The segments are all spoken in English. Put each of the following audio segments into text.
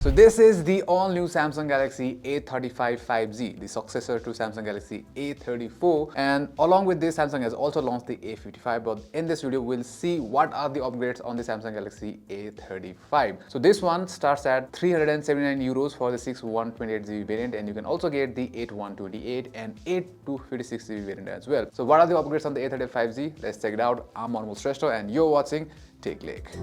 So this is the all-new Samsung Galaxy A35 5G, the successor to Samsung Galaxy A34, and along with this Samsung has also launched the A55, but in this video we'll see what are the upgrades on the Samsung Galaxy A35. So this one starts at 379 euros for the 6128GB variant, and you can also get the 8128 and 8256GB variant as well. So what are the upgrades on the A35 5G? Let's check it out. I'm Anmol Shrestha and you're watching Take Click.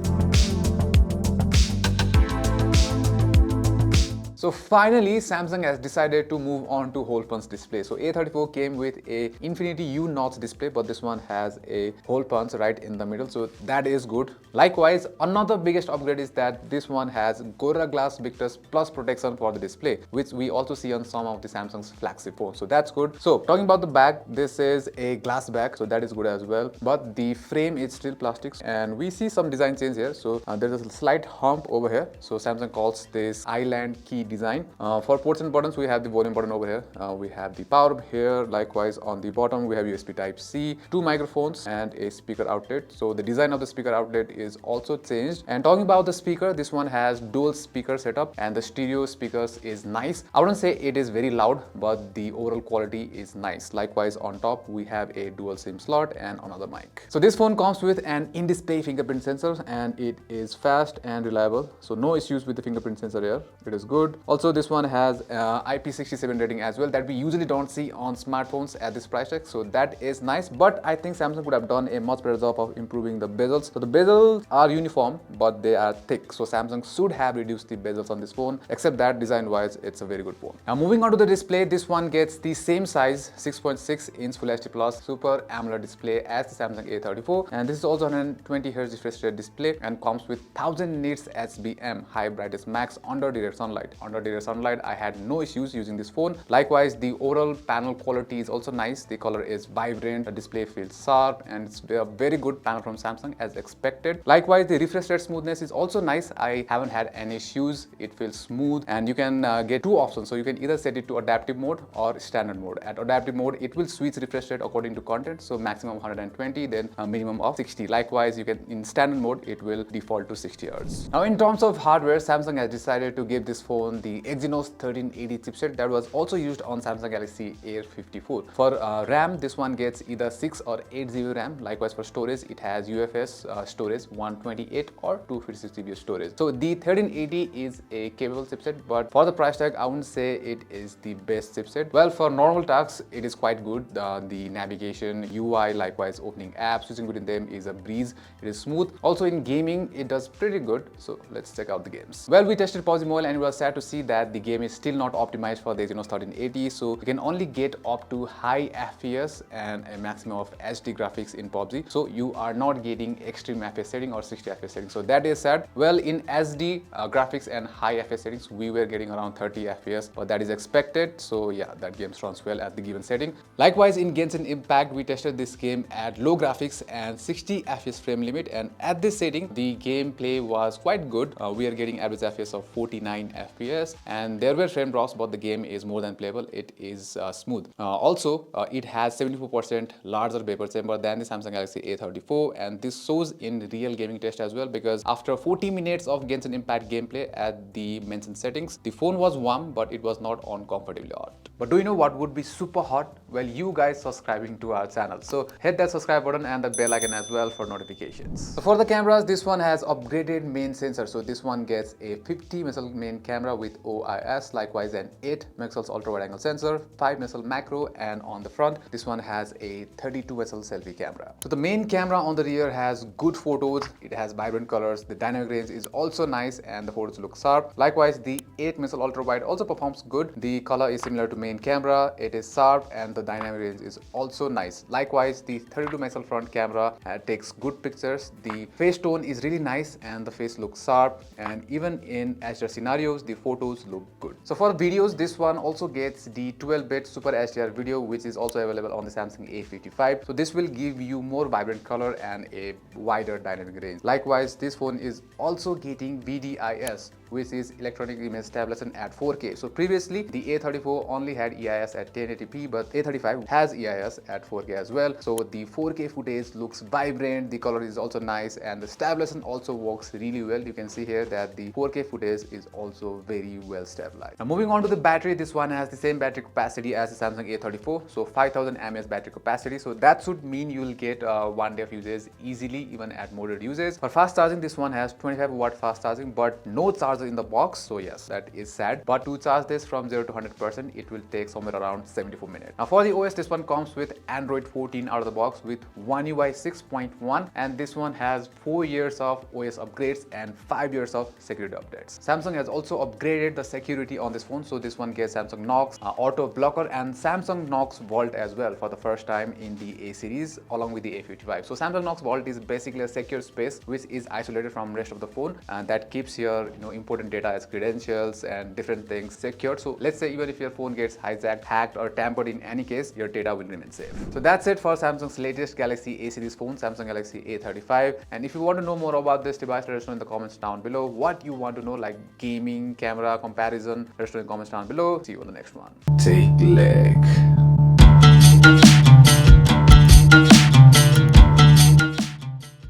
So finally, Samsung has decided to move on to hole punch display. So A34 came with a infinity U notch display, but this one has a hole punch right in the middle, so that is good. Likewise, another biggest upgrade is that this one has Gorilla Glass Victus Plus protection for the display, which we also see on some of the Samsung's flagship phones. So that's good. So talking about the back, this is a glass back, so that is good as well. But the frame is still plastic, and we see some design change here. So there's a slight hump over here. So Samsung calls this island key design. For ports and buttons, we have the volume button over here. We have the power up here. Likewise, on the bottom, we have USB Type-C, two microphones, and a speaker outlet. So the design of the speaker outlet is also changed. And talking about the speaker, this one has dual speaker setup, and the stereo speakers is nice. I wouldn't say it is very loud, but the overall quality is nice. Likewise, on top, we have a dual SIM slot and another mic. So this phone comes with an in-display fingerprint sensor, and it is fast and reliable. So no issues with the fingerprint sensor here. It is good. Also, this one has IP67 rating as well, that we usually don't see on smartphones at this price tag, so that is nice. But I think Samsung could have done a much better job of improving the bezels. So the bezels are uniform, but they are thick, so Samsung should have reduced the bezels on this phone. Except that, design wise, it's a very good phone. Now moving on to the display, this one gets the same size 6.6-inch Full HD Plus Super AMOLED display as the Samsung A34, and this is also 120Hz refresh rate display and comes with 1000 nits SBM high brightness max under direct sunlight. Under direct sunlight, I had no issues using this phone. Likewise, the overall panel quality is also nice. The color is vibrant, the display feels sharp, and it's a very good panel from Samsung as expected. Likewise, the refresh rate smoothness is also nice. I haven't had any issues. It feels smooth, and you can get two options. So you can either set it to adaptive mode or standard mode. At adaptive mode, it will switch refresh rate according to content, so maximum 120, then a minimum of 60. Likewise, you can in standard mode, it will default to 60 Hz. Now in terms of hardware, Samsung has decided to give this phone the Exynos 1380 chipset that was also used on Samsung Galaxy A54. For RAM, this one gets either 6 or 8GB RAM. Likewise, for storage, it has UFS storage 128 or 256GB storage. So the 1380 is a capable chipset, but for the price tag, I wouldn't say it is the best chipset. Well, for normal tasks, it is quite good. The navigation, UI, likewise opening apps, switching between them is a breeze. It is smooth. Also in gaming, it does pretty good. So let's check out the games. Well, we tested PUBG Mobile, and we were sad to see that the game is still not optimized for the Exynos 1380, so you can only get up to high FPS and a maximum of HD graphics in PUBG, so you are not getting extreme FPS setting or 60 FPS setting, so that is sad. Well, in SD graphics and high FPS settings, we were getting around 30 FPS, but that is expected, so yeah, that game runs well at the given setting. Likewise, in Genshin Impact, we tested this game at low graphics and 60 FPS frame limit, and at this setting, the gameplay was quite good. We are getting average FPS of 49 FPS, and there were frame drops, but the game is more than playable. It is smooth. Also, it has 74% larger vapor chamber than the Samsung Galaxy A34, and this shows in real gaming test as well, because after 40 minutes of Genshin Impact gameplay at the mentioned settings, the phone was warm, but it was not on comfortably hot. But do you know what would be super hot? Well, you guys subscribing to our channel. So hit that subscribe button and the bell icon as well for notifications. So for the cameras, this one has upgraded main sensor. So this one gets a 50 megapixel main camera with OIS, likewise an 8 megapixel ultra wide angle sensor, 5 megapixel macro, and on the front, this one has a 32 megapixel selfie camera. So the main camera on the rear has good photos. It has vibrant colors. The dynamic range is also nice, and the photos look sharp. Likewise, the 8 megapixel ultra wide also performs good. The color is similar to main camera. It is sharp, and the dynamic range is also nice. Likewise, the 32 megapixel front camera takes good pictures. The face tone is really nice, and the face looks sharp, and even in HDR scenarios, the photos look good. So for videos, this one also gets the 12-bit Super HDR video, which is also available on the Samsung A55. So this will give you more vibrant color and a wider dynamic range. Likewise, this phone is also getting BDIS, which is electronic image stabilization at 4K. So previously the A34 only had EIS at 1080p, but A35 has EIS at 4K as well. So the 4K footage looks vibrant, the color is also nice, and the stabilization also works really well. You can see here that the 4K footage is also very well stabilized. Now moving on to the battery, this one has the same battery capacity as the Samsung A34, so 5000 mAh battery capacity. So that should mean you will get 1 day of usage easily, even at moderate usage. For fast charging, this one has 25 watt fast charging, but no charger in the box. So yes, that is sad. But to charge this from 0 to 100%, it will take somewhere around 74 minutes. Now for the OS, this one comes with Android 14 out of the box with One UI 6.1, and this one has 4 years of OS upgrades and 5 years of security updates. Samsung has also upgraded the security on this phone, so this one gets Samsung Knox auto blocker and Samsung Knox Vault as well for the first time in the A series along with the A55. So Samsung Knox Vault is basically a secure space which is isolated from rest of the phone, and that keeps your important data as credentials and different things secured. So let's say even if your phone gets hijacked, hacked or tampered, in any case your data will remain safe. So that's it for Samsung's latest Galaxy A series phone, Samsung Galaxy A35. And if you want to know more about this device, let us know in the comments down below. What you want to know, like gaming, camera, comparison, let us know in the comments down below. See you on the next one. Take leg.